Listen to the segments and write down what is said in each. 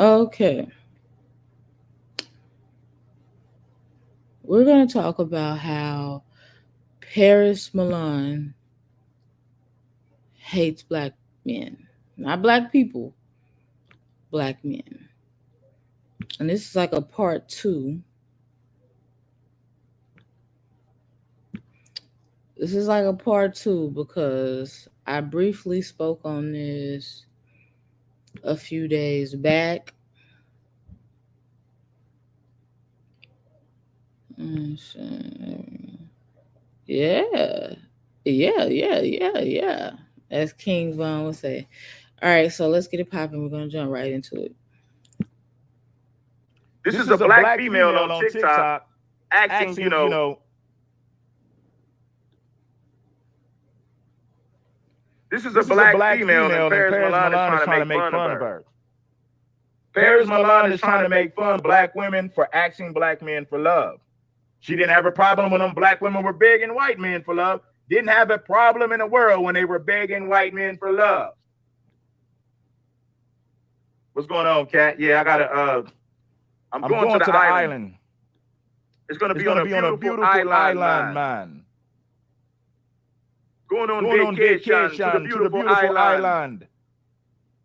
Okay. We're going to talk about how Paris Milan hates black men. Not black people, black men. And this is like a part two. This is like a part two because I briefly spoke on this a few days back. Yeah. Yeah. As King Von would say. All right, so let's get it popping. We're going to jump right into it. This is a black female on TikTok asking, this is a black female and Paris Milan is trying to make fun of her. Paris Milan is trying to make fun of black women for asking black men for love. She didn't have a problem when them black women were begging white men for love. Didn't have a problem in the world when they were begging white men for love. What's going on, Kat? Yeah, I gotta I'm going to the island. It's gonna be on a beautiful island, man. Going on vacation to the beautiful island.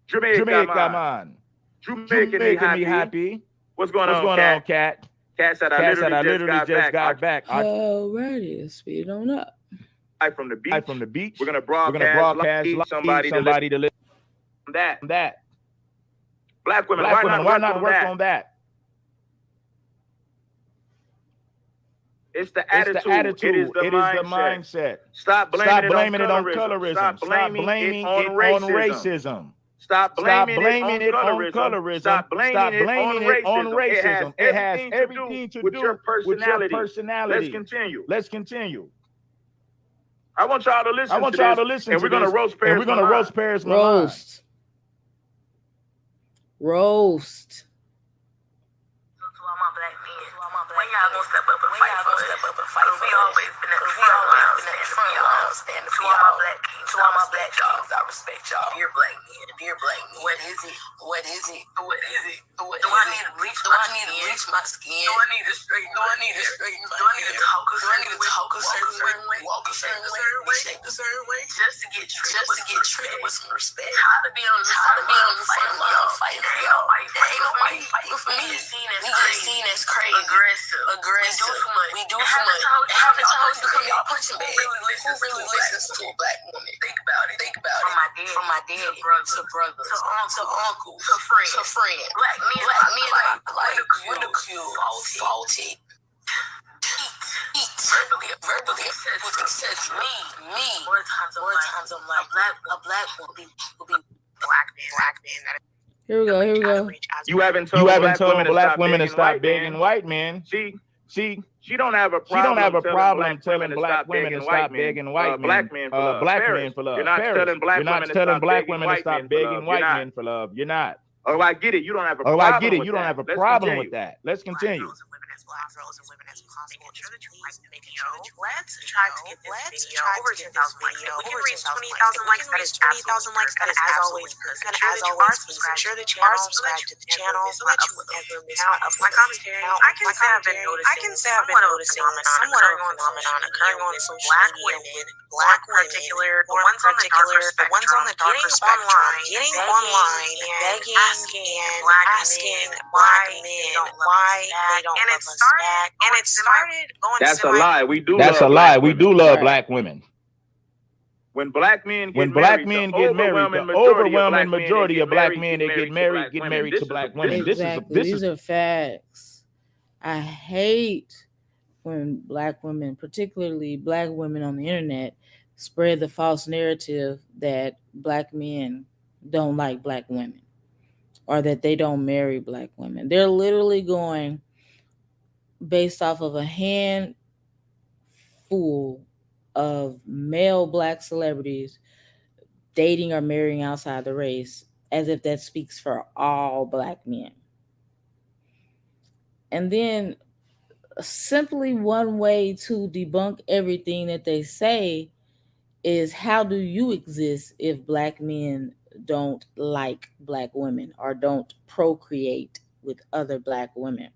Jamaica, man. Jamaica make me happy. What's going on, Kat? Kat said I literally just got back. Alrighty, speed on up. From the beach. We're gonna broadcast live, somebody to listen to that. Black women, why not work on that? It's the attitude. It is the mindset. Stop blaming it on colorism. Stop blaming it on racism. Stop blaming it on colorism. Stop blaming it on racism. It has everything to do with your personality. Let's continue. I want y'all to listen to this, and we're gonna roast Paris Milan. Roast. When y'all gonna step up and fight for us? We always been at the front line, standing for all black kings. To all my black kings, I respect y'all. Dear black men. What is it? Do I need to bleach my skin? Do I need to straighten my hair? Do I need to talk a certain way? Walk a certain way? Shape a certain way? Just to get treated with some respect. How to be on the front line fighting for y'all. Ain't nobody fighting for me. We get seen as crazy. Aggressive. We do too much. Haven't told you to come y'all punching bag. Who really listens to a black woman? Think about it. From my daddy to brothers, to uncles, to friends. Black men like ridicule, faulty. Eat. Verbally obsessed. Me. More times I'm like, a black woman will be black man. Here we go. You haven't told black women to stop begging white men. See, she don't have a problem telling black women to stop begging black men for love. You're not telling black women to stop begging white men for love. You're not. Oh, I get it. You don't have a problem with that. Let's continue. Black girls and women as possible. Ensure that you're making sure that you let's try to get this video over 10,000 likes. If we can reach 20,000 likes, that is as always perfect. As always, please ensure that you are subscribed to the channel so that you will never miss my commentary. I can say I've been noticing somewhat of a phenomenon occurring on social media with black women, the ones on the darker spectrum, getting online, begging and asking black men why they don't love us back. And it started going. That's a lie. We do love black women. When black men get married, the overwhelming majority of black men that get married to black women. Exactly. These are facts. I hate when black women, particularly black women on the internet, spread the false narrative that black men don't like black women or that they don't marry black women. They're literally going based off of a handful of male black celebrities dating or marrying outside the race, as if that speaks for all black men. And then simply one way to debunk everything that they say is, how do you exist if black men don't like black women or don't procreate with other black women,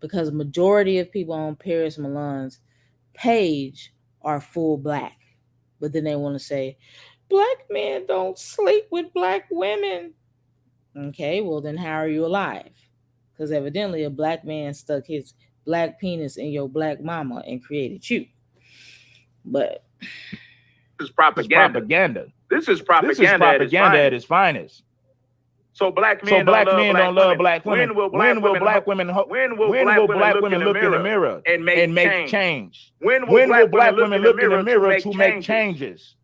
because majority of people on Paris Milan's page are full black, but then they want to say black men don't sleep with black women. Okay, well then how are you alive? Because evidently a black man stuck his black penis in your black mama and created you. But this is propaganda. This is propaganda at its finest. So black men don't love black women. When will black women look in the mirror and make change? When will black women look in the mirror to make changes?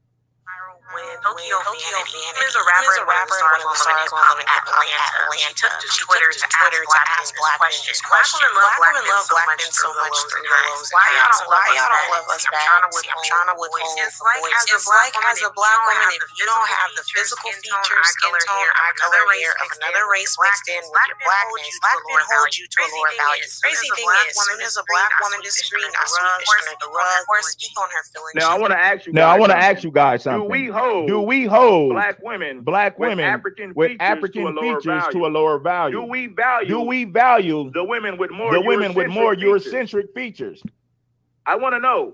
Tokyo Vanity is a rapper and one of the stars on Atlanta. She took to Twitter to ask black men this question. Black women love black men so much through the lows and highs. Why y'all don't love us back? I'm trying to withhold voice. It's like as a black woman, if you don't have the physical features, skin tone, eye color, hair of another race mixed in with your blackness, black men hold you to a lower value. Crazy thing is, as soon as a black woman disagrees, I sweep this under the rug or speak on her feelings. Now I want to ask you guys something. Do we hold black women with African features to a lower value? Do we value the women with more Eurocentric features? I want to know.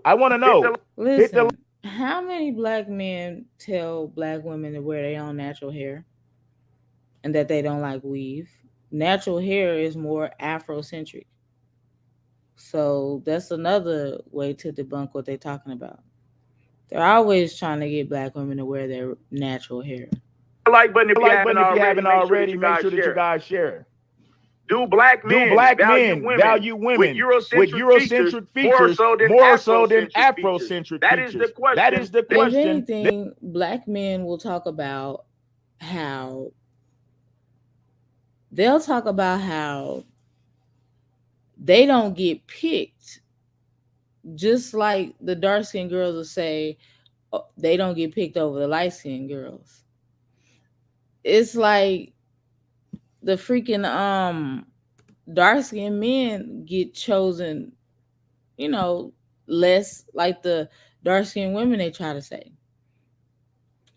Listen, how many black men tell black women to wear their own natural hair and that they don't like weave? Natural hair is more Afrocentric. So that's another way to debunk what they're talking about. They're always trying to get black women to wear their natural hair. Like button if you haven't already, make sure that you guys share. Do black men value women with Eurocentric features more so than Afrocentric features? That is the question. If anything, black men will talk about how they don't get picked, just like the dark-skinned girls will say they don't get picked over the light-skinned girls. It's like the freaking dark-skinned men get chosen, less like the dark-skinned women they try to say.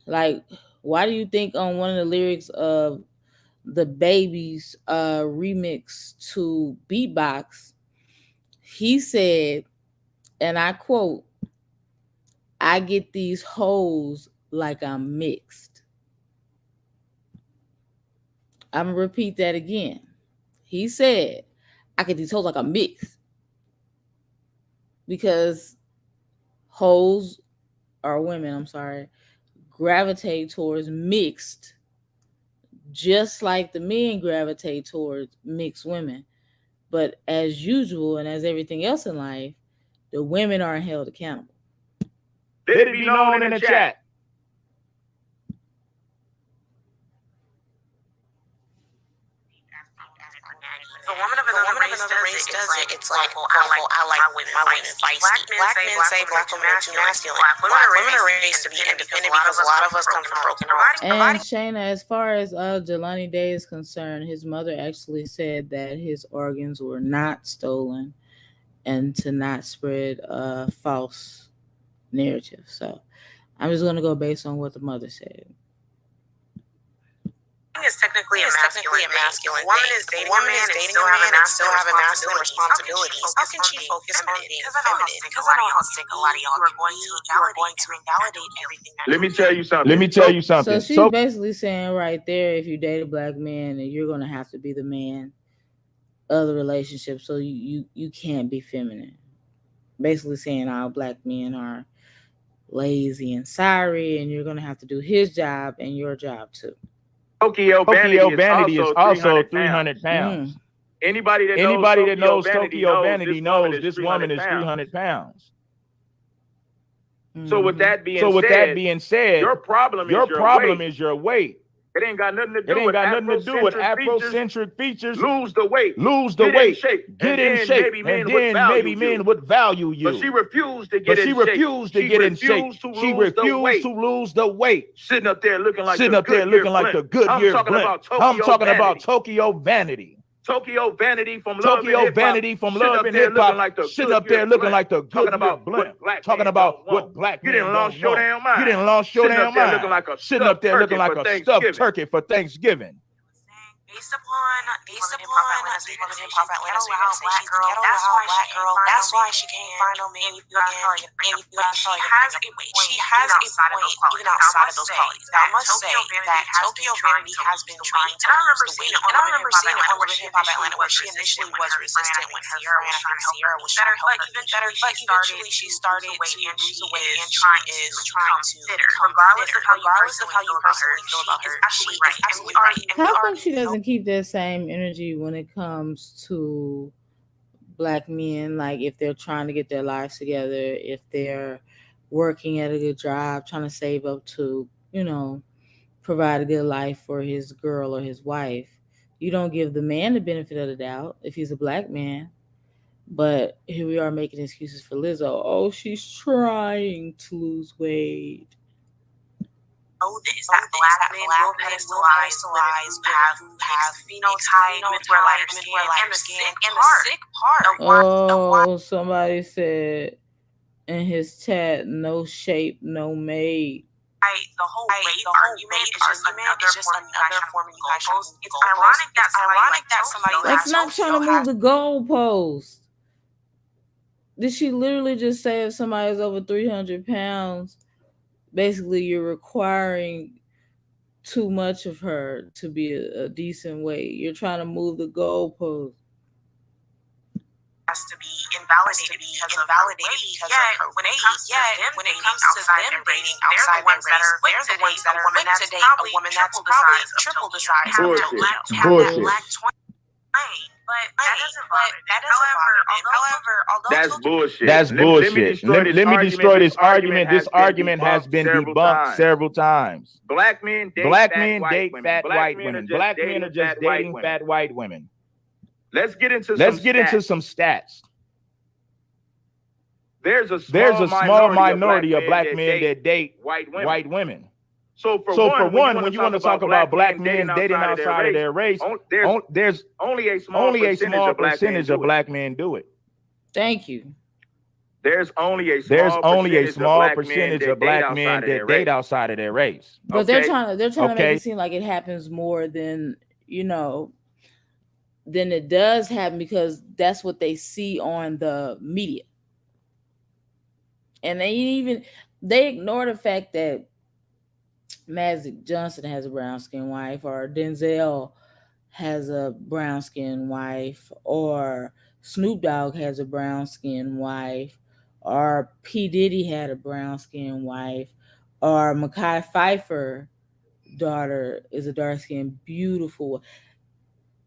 Like, why do you think on one of the lyrics of the Baby's remix to Beatbox, he said, and I quote, "I get these hoes like I'm mixed." I'm going to repeat that again. He said, "I get these hoes like I'm mixed." Because hoes, or women, I'm sorry, gravitate towards mixed, just like the men gravitate towards mixed women. But as usual, and as everything else in life, the women aren't held accountable. Let it be known in the chat. The woman of another race does it. It's like, I like my women feisty. Black men say black women are too masculine. Black women are raised to be independent because a lot of us come from broken homes. And Shayna, as far as Jelani Day is concerned, his mother actually said that his organs were not stolen and to not spread a false narrative. So I'm just going to go based on what the mother said. Is technically a masculine thing. Woman is dating a man and still have a masculine responsibilities. How can she focus on being feminine? Because I know how sick a lot of y'all are going to invalidate everything. Let me tell you something. So she's basically saying right there, if you date a black man, then you're going to have to be the man of the relationship. So you can't be feminine. Basically saying all black men are lazy and sorry, and you're going to have to do his job and your job too. Tokyo Vanity is also 300 pounds. Anybody that knows Tokyo Vanity knows this woman is 300 pounds. So with that being said, your problem is your weight. It ain't got nothing to do with Afrocentric features. Lose the weight. Get in shape. And then maybe men would value you. But she refused to get in shape. She refused to lose the weight. Sitting up there looking like the Goodyear blimp. I'm talking about Tokyo Vanity. Tokyo Vanity from Love and Hip Hop, sitting up there looking like the good blimp, talking about what black men don't know. You didn't lost your damn mind. Sitting up there looking like a stuffed turkey for Thanksgiving. Based upon the woman in hip hop Atlanta, so you're gonna say she's the ghetto loud black girl. That's why she can't find no man. She has a point even outside of those qualities. Now I must say that Tokyo Vanity has been trying to lose the weight, and I remember seeing it on Love and Hip Hop Atlanta where she initially was resistant when Sierra was trying to help her was trying to help her get better, but eventually she started to lose the weight and she is trying to become regardless of how you personally feel about her. She is absolutely right. How come she doesn't keep that same energy when it comes to black men? Like if they're trying to get their lives together, if they're working at a good job, trying to save up to, provide a good life for his girl or his wife, you don't give the man the benefit of the doubt if he's a black man. But here we are making excuses for Lizzo. Oh, she's trying to lose weight. This, that black men will pedestalize women who have phenotype, women who are lighter skin, and the sick part. Oh, somebody said in his chat, no shape, no made. The whole argument is just another form of you guys trying to move the goalpost. It's ironic that somebody that's not trying to move the goalpost. Did she literally just say if somebody's over 300 pounds, basically you're requiring too much of her to be a decent weight? You're trying to move the goalpost. Has to be invalidated because of her when it comes to them dating outside their race, they're the ones that are quick to date a woman that's probably triple the size of Bullshit. But that doesn't bother me. That's bullshit. That's bullshit. Let me destroy this argument. This argument has been debunked several times. Black men date fat white women. Black men are just dating fat white women. Let's get into some stats. There's a small minority of black men that date white women. So for one, when you want to talk about black men dating outside of their race, there's only a small percentage of black men do it. Thank you. There's only a small percentage of black men that date outside of their race. But they're trying to make it seem like it happens more than than it does happen, because that's what they see on the media. And they ignore the fact that Magic Johnson has a brown skinned wife, or Denzel has a brown skinned wife, or Snoop Dogg has a brown skinned wife, or P. Diddy had a brown skinned wife, or Mekhi Phifer daughter is a dark skinned, beautiful.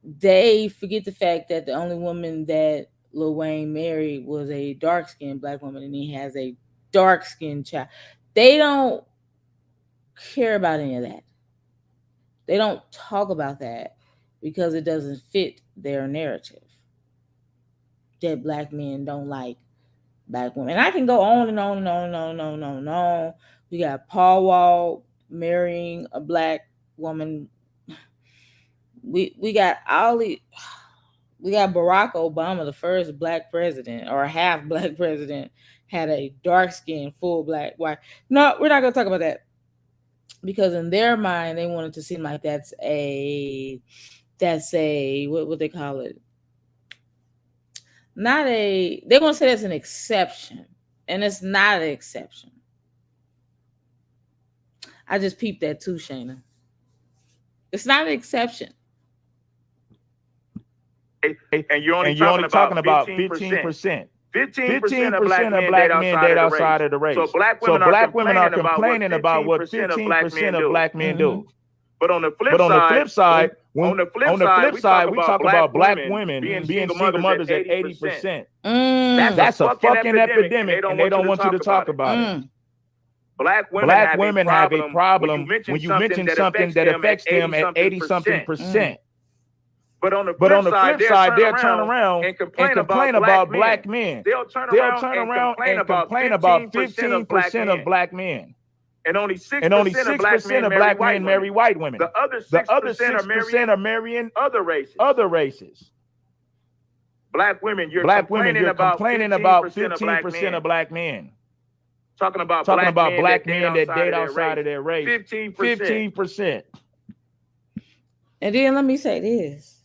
They forget the fact that the only woman that Lil Wayne married was a dark skinned black woman, and he has a dark skinned child. They don't care about any of that. They don't talk about that because it doesn't fit their narrative that black men don't like black women. And I can go on and on and on and on and on and on and on. We got Paul Wall marrying a black woman. We got we got Barack Obama, the first black president, or half black president, had a dark skinned, full black wife. No, we're not going to talk about that, because in their mind, they want it to seem like that's a what they call it? They want to say that's an exception, and it's not an exception. I just peeped that too, Shayna. It's not an exception. And you're only talking about 15%. 15% of black men date outside of the race. So black women are complaining about what 15% of black men do. But on the flip side, we talk about black women being single mothers at 80%. That's a fucking epidemic, and they don't want you to talk about it. Black women have a problem when you mention something that affects them at 80-something%. But on the flip side, they'll turn around and complain about black men. They'll turn around and complain about 15% of black men. And only 6% of black men marry white women. The other 6% are marrying other races. Black women, you're complaining about 15% of black men. Talking about black men that date outside of their race. 15%. And then let me say this.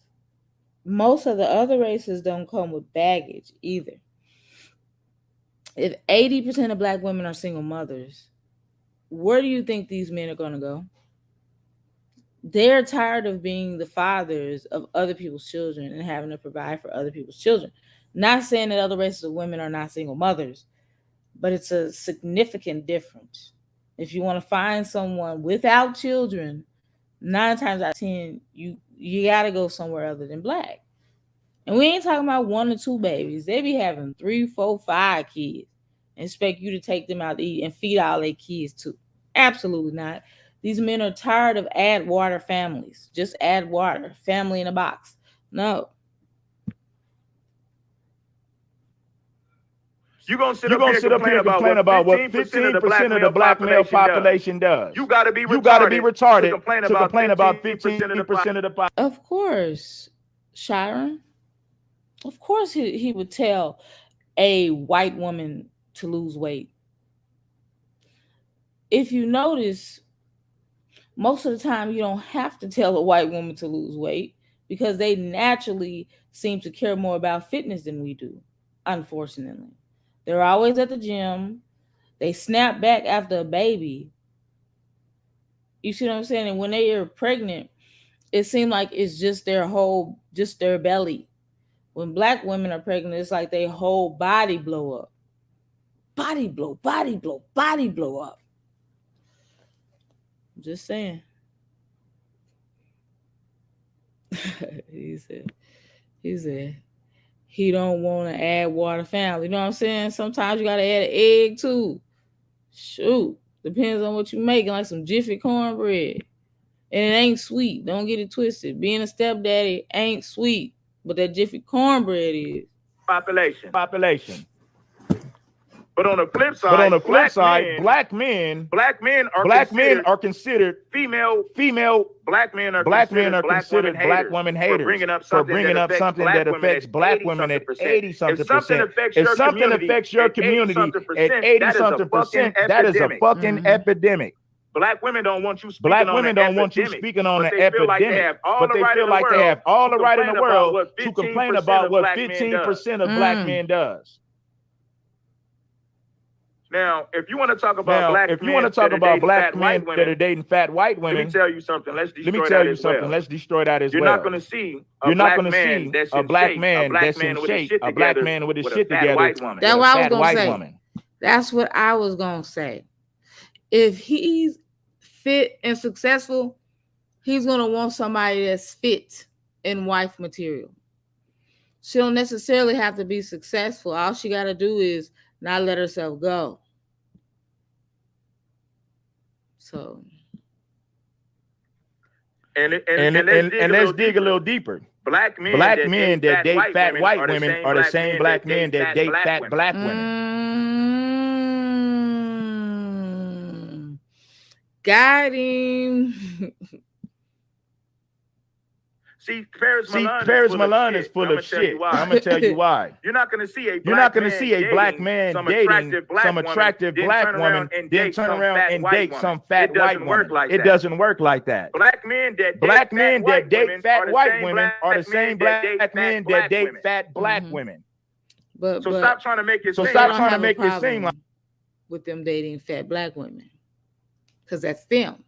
Most of the other races don't come with baggage either. If 80% of black women are single mothers, where do you think these men are going to go? They're tired of being the fathers of other people's children and having to provide for other people's children. Not saying that other races of women are not single mothers, but it's a significant difference. If you want to find someone without children, 9 times out of 10, you got to go somewhere other than black. And we ain't talking about 1 or 2 babies. They be having 3, 4, 5 kids and expect you to take them out to eat and feed all their kids too. Absolutely not. These men are tired of add water families. Just add water. Family in a box. No. You're going to sit up here and complain about what 15% of the black male population does. You got to be retarded to complain about 15% of the population. Of course, Sharon. Of course he would tell a white woman to lose weight. If you notice, most of the time you don't have to tell a white woman to lose weight because they naturally seem to care more about fitness than we do, unfortunately. They're always at the gym. They snap back after a baby. You see what I'm saying? And when they are pregnant, it seems like it's just their belly. When black women are pregnant, it's like their whole body blow up. Body blow up. Just saying. He said he don't want to add water family. You know what I'm saying? Sometimes you got to add an egg too. Shoot. Depends on what you're making, like some Jiffy cornbread. And it ain't sweet. Don't get it twisted. Being a stepdaddy ain't sweet. But that Jiffy cornbread is. Population. But on the flip side, black men are considered female. Black men are considered black women haters for bringing up something that affects black women at 80-something%. If something affects your community at 80-something%, that is a fucking epidemic. Black women don't want you speaking on the epidemic, but they feel like they have all the right in the world to complain about what 15% of black men does. Now, if you want to talk about black men that are dating fat white women, let me tell you something. Let's destroy that as well. You're not going to see a black man that's in shape, a black man with his shit together. That's what I was going to say. That's what I was going to say. If he's fit and successful, he's going to want somebody that's fit in wife material. She don't necessarily have to be successful. All she got to do is not let herself go. So, and let's dig a little deeper. Black men that date fat white women are the same black men that date fat black women. Got him. See, Paris Milan is full of shit. I'm gonna tell you why. You're not gonna see a black man dating some attractive black woman, then turn around and date some fat white woman. It doesn't work like that. Black men that date fat white women are the same black men that date fat black women. But stop trying to make it seem like with them dating fat black women, because that's them.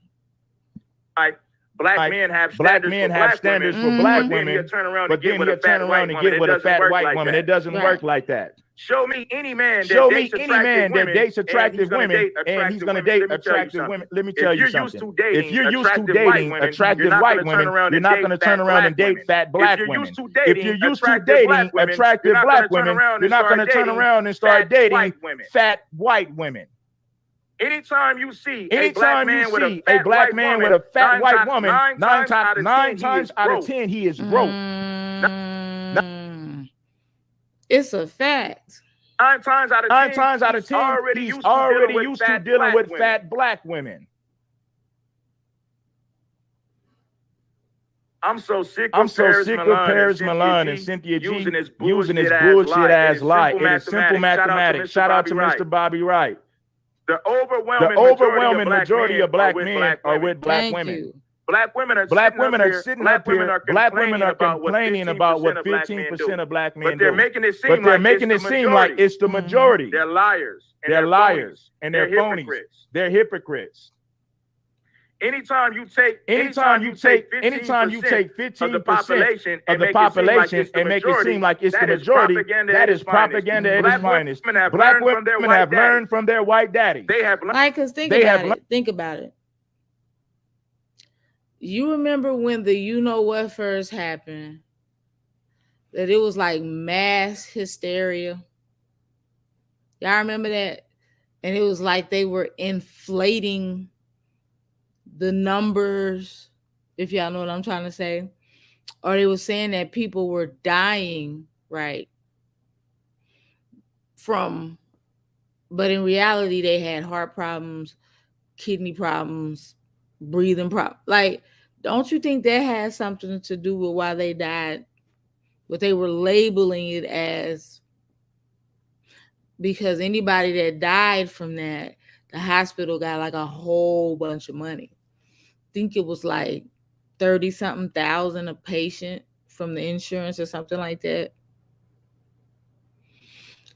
Black men have standards for black women, but then he'll turn around and get with a fat white woman. It doesn't work like that. Show me any man that dates attractive women and he's going to date attractive women. Let me tell you something. If you're used to dating attractive white women, you're not going to turn around and date fat black women. If you're used to dating attractive black women, you're not going to turn around and start dating fat white women. Anytime you see a black man with a fat white woman, 9 times out of 10, he is broke. It's a fact. Nine times out of 10, he's already used to dealing with fat black women. I'm so sick of Paris Milan and Cynthia G using this bullshit ass lie. It is simple mathematics. Shout out to Mr. Bobby Wright. The overwhelming majority of black men are with black women. Black women are sitting up here. Black women are complaining about what 15% of black men do. But they're making it seem like it's the majority. They're liars. They're liars. And they're phonies. They're hypocrites. Anytime you take 15% of the population and make it seem like it's the majority, that is propaganda at its finest. Black women have learned from their white daddy. They have learned. Like, cause think about it. You remember when the you know what first happened? That it was like mass hysteria. Y'all remember that? And it was like they were inflating the numbers, if y'all know what I'm trying to say. Or they were saying that people were dying, right? But in reality, they had heart problems, kidney problems, breathing problems. Like, don't you think that has something to do with why they died? But they were labeling it as, because anybody that died from that, the hospital got like a whole bunch of money. I think it was like 30-something thousand a patient from the insurance or something like that.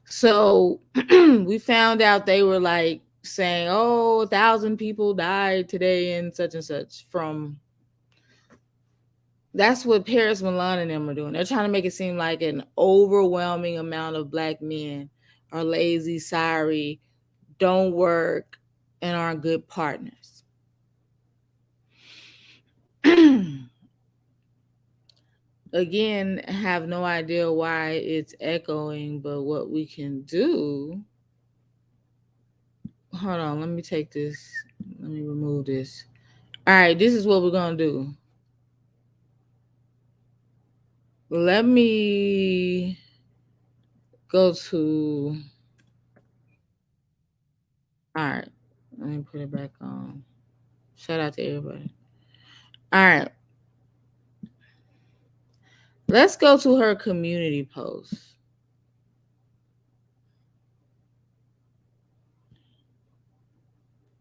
So we found out they were like saying, 1,000 people died today and such from. That's what Paris Milan and them are doing. They're trying to make it seem like an overwhelming amount of black men are lazy, sorry, don't work, and aren't good partners. Again, have no idea why it's echoing, but what we can do. Hold on, let me take this. Let me remove this. All right, this is what we're going to do. Let me go to. All right, let me put it back on. Shout out to everybody. All right. Let's go to her community post.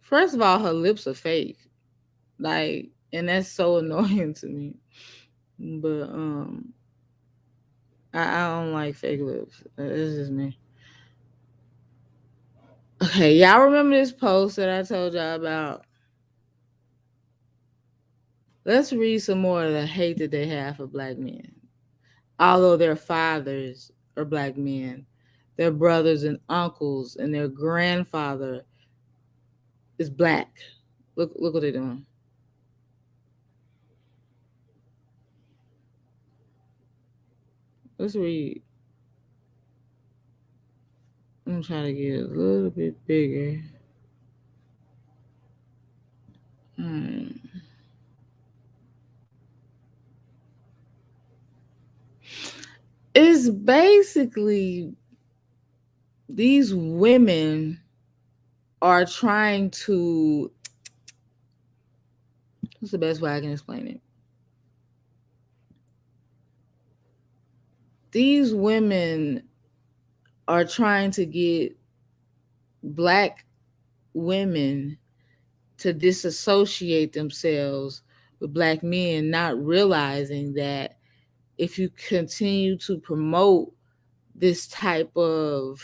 First of all, her lips are fake. Like, and that's so annoying to me. But I don't like fake lips. This is me. Okay, y'all remember this post that I told y'all about? Let's read some more of the hate that they have for black men. Although their fathers are black men, their brothers and uncles and their grandfather is black. Look what they're doing. Let's read. I'm trying to get a little bit bigger. It's basically these women are trying to. What's the best way I can explain it? These women are trying to get black women to disassociate themselves with black men, not realizing that if you continue to promote this type of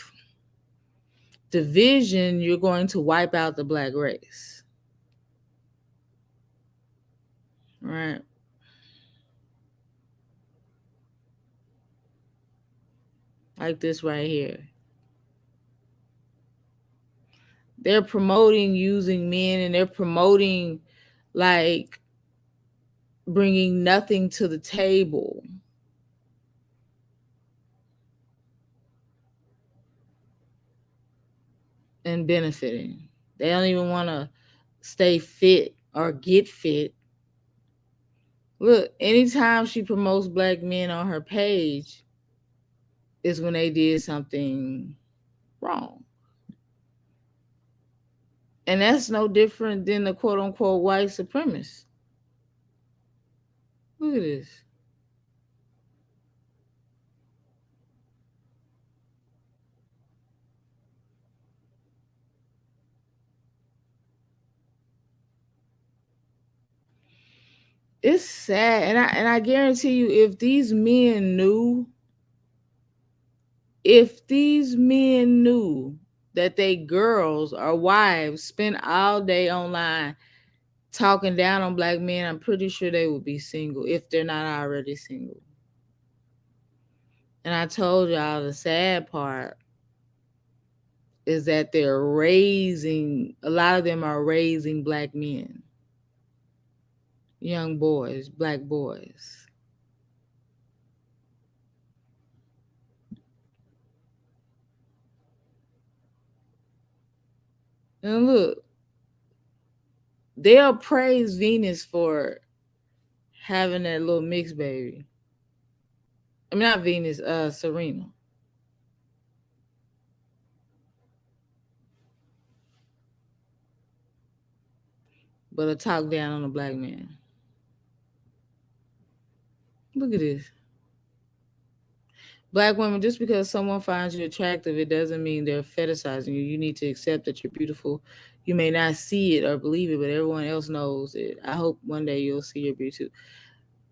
division, you're going to wipe out the black race. Right? Like this right here. They're promoting using men, and they're promoting like bringing nothing to the table. And benefiting. They don't even want to stay fit or get fit. Look, anytime she promotes black men on her page is when they did something Wrong. And that's no different than the quote unquote white supremacists. Look at this. It's sad, and I guarantee you, if these men knew that they girls or wives spend all day online talking down on black men, I'm pretty sure they would be single if they're not already single. And I told y'all the sad part is that a lot of them are raising black men, young boys, black boys. And look, they'll praise Venus for having that little mixed baby. I mean, not Venus, Serena. But a talk down on a black man. Look at this. Black women, just because someone finds you attractive, it doesn't mean they're fetishizing you. You need to accept that you're beautiful. You may not see it or believe it, but everyone else knows it. I hope one day you'll see your beauty too.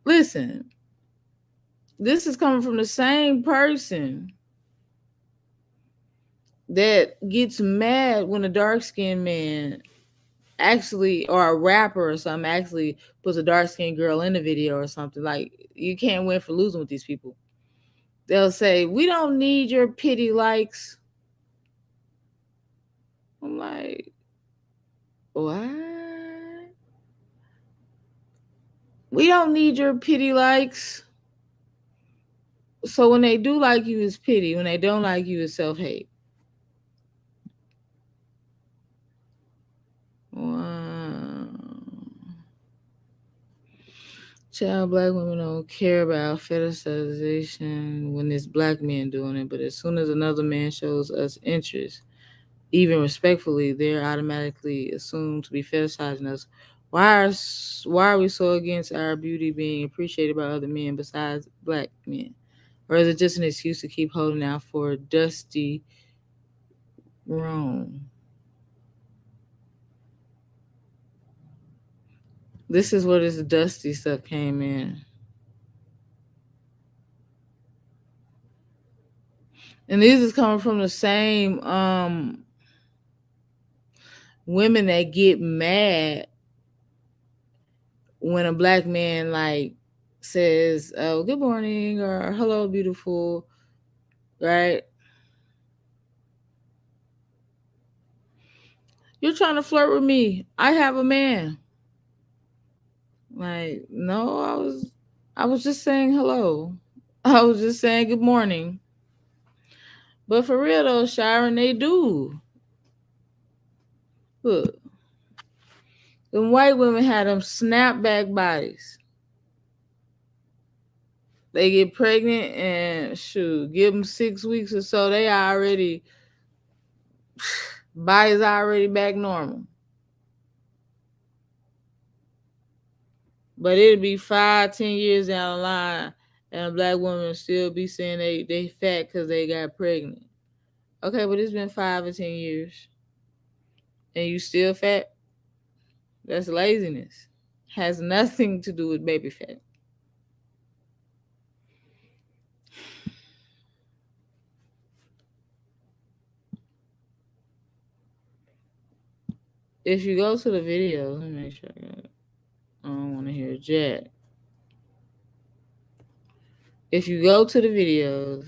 Listen, this is coming from the same person that gets mad when a dark skinned man actually, or a rapper or something, actually puts a dark skinned girl in the video or something. Like, you can't win for losing with these people. They'll say, "We don't need your pity likes." I'm like, what? We don't need your pity likes. So when they do like you, it's pity. When they don't like you, it's self hate. Wow. Child, black women don't care about fetishization when it's black men doing it, but as soon as another man shows us interest, even respectfully, they're automatically assumed to be fetishizing us. Why are we so against our beauty being appreciated by other men besides black men? Or is it just an excuse to keep holding out for dusty Rome? This is where this dusty stuff came in. And these is coming from the same women that get mad when a black man like says, "Oh, good morning," or "Hello, beautiful," right? You're trying to flirt with me. I have a man. Like, no, I was just saying hello. I was just saying good morning. But for real though, Sharon, they do. Look, them white women had them snapback bodies. They get pregnant and shoot, give them 6 weeks or so, they already body's already back normal. But it'll be 5, 10 years down the line, and a black woman still be saying they fat because they got pregnant. Okay, but it's been 5 or 10 years, and you still fat. That's laziness. Has nothing to do with baby fat. If you go to the video, let me make sure I got it. I don't want to hear Jack. If you go to the videos,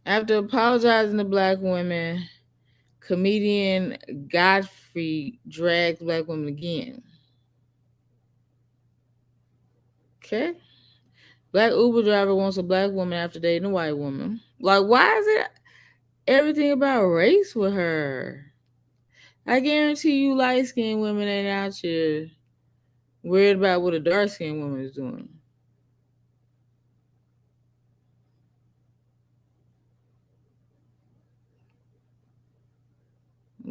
after apologizing to black women, comedian Godfrey drags black women again. Okay? Black Uber driver wants a black woman after dating a white woman. Like, why is it everything about race with her? I guarantee you light skinned women ain't out here worried about what a dark skinned woman is doing.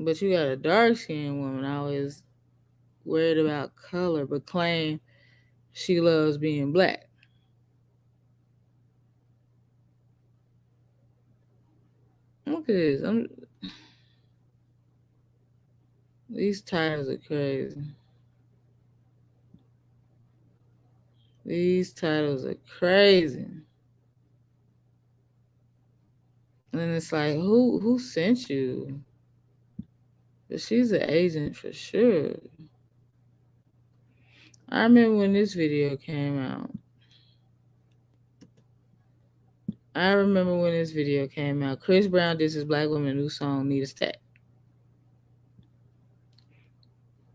But you got a dark skinned woman always worried about color, but claim she loves being black. Look at this. These titles are crazy. These titles are crazy. And it's like, who sent you? But she's an agent for sure. I remember when this video came out. Chris Brown did his black woman new song Need a Stack.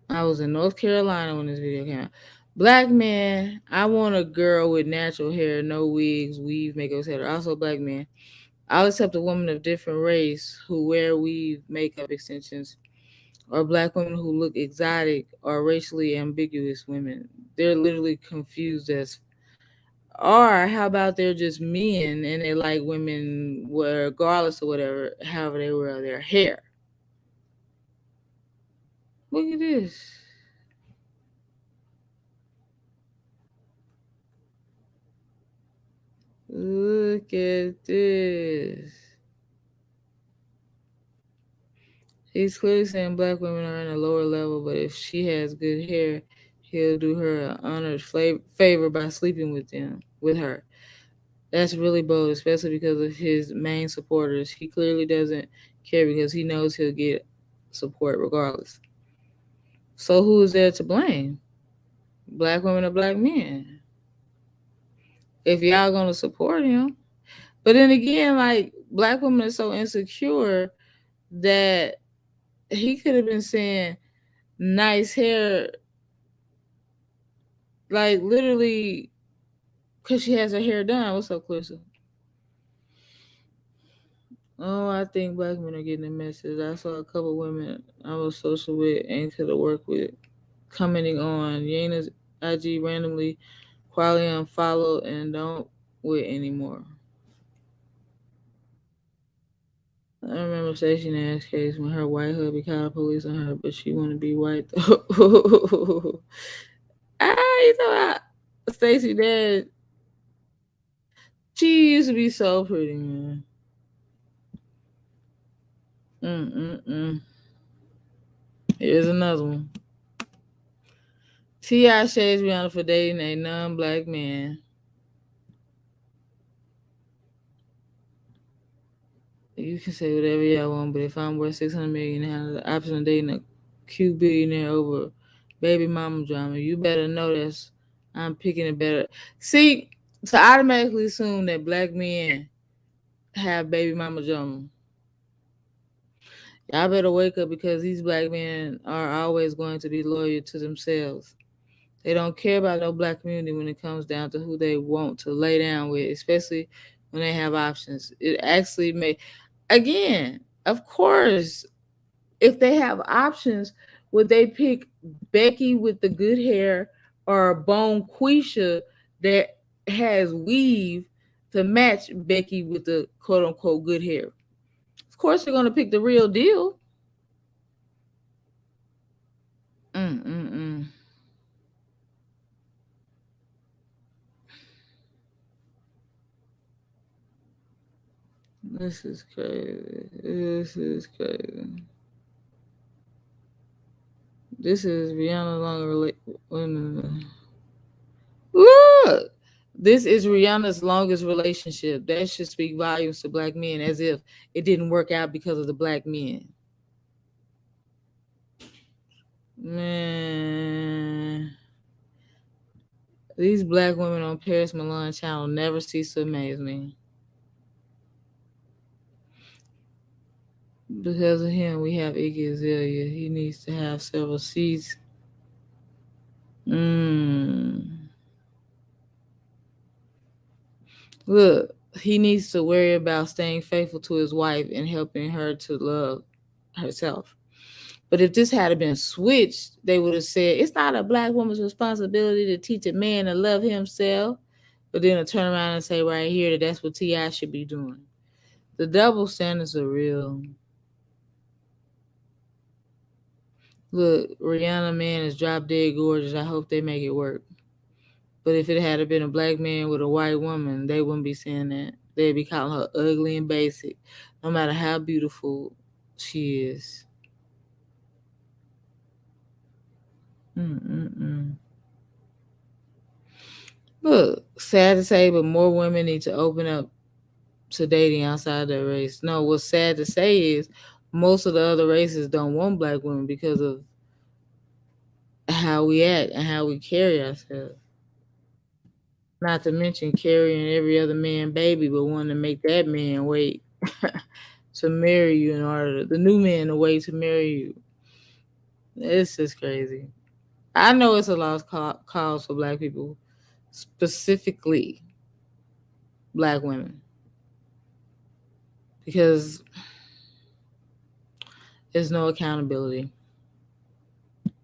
I was in North Carolina when this video came out. Black man, I want a girl with natural hair, no wigs, weave, makeup, etc. Also, black man, I'll accept a woman of different race who wear weave, makeup extensions, or black women who look exotic or racially ambiguous women. They're literally confused as. Or how about they're just men and they like women regardless of whatever, however they wear their hair. Look at this. Look at this. He's clearly saying black women are in a lower level, but if she has good hair, he'll do her an honored favor by sleeping with her. That's really bold, especially because of his main supporters. He clearly doesn't care because he knows he'll get support regardless. So who is there to blame? Black women or black men? If y'all gonna support him. But then again, like black women are so insecure that he could have been saying nice hair, like literally, because she has her hair done. What's up, Clarissa? Oh, I think black men are getting the message. I saw a couple women I was social with and could have worked with commenting on Yena's IG randomly, quietly unfollowed and don't with anymore. I remember Station Ash case when her white hubby called police on her, but she want to be white though. You know what? Stacey dad, she used to be so pretty, man. Mm-mm-mm. Here's another one. T.I. shades Rihanna for dating a non-black man. You can say whatever y'all want, but if I'm worth 600 million and have the option of dating a cute billionaire over baby mama drama, you better know that's I'm picking it better. See, to automatically assume that black men have baby mama drama, y'all better wake up because these black men are always going to be loyal to themselves. They don't care about no black community when it comes down to who they want to lay down with, especially when they have options. It actually may, again, of course, if they have options, would they pick Becky with the good hair or Bone Quisha that has weave to match Becky with the quote unquote good hair? Of course, they're gonna pick the real deal. Mm-mm-mm. This is crazy. This is crazy. This is Rihanna longer. Look, this is Rihanna's longest relationship. That should speak volumes to black men, as if it didn't work out because of the black men. Man, these black women on Paris Milan channel never cease to amaze me. Because of him, we have Iggy Azalea. He needs to have several seats. Look, he needs to worry about staying faithful to his wife and helping her to love herself. But if this had been switched, they would have said it's not a black woman's responsibility to teach a man to love himself. But then to turn around and say right here that that's what T.I. should be doing. The double standards are real. Look, Rihanna man is drop dead gorgeous. I hope they make it work. But if it had been a black man with a white woman, they wouldn't be saying that. They'd be calling her ugly and basic, no matter how beautiful she is. Mm-mm-mm. Look, sad to say, but more women need to open up to dating outside their race. No, what's sad to say is most of the other races don't want black women because of how we act and how we carry ourselves. Not to mention carrying every other man baby, but wanting to make that man wait to marry you in order to, the new man to wait to marry you. It's just crazy. I know it's a lost cause for black people, specifically black women, because there's no accountability.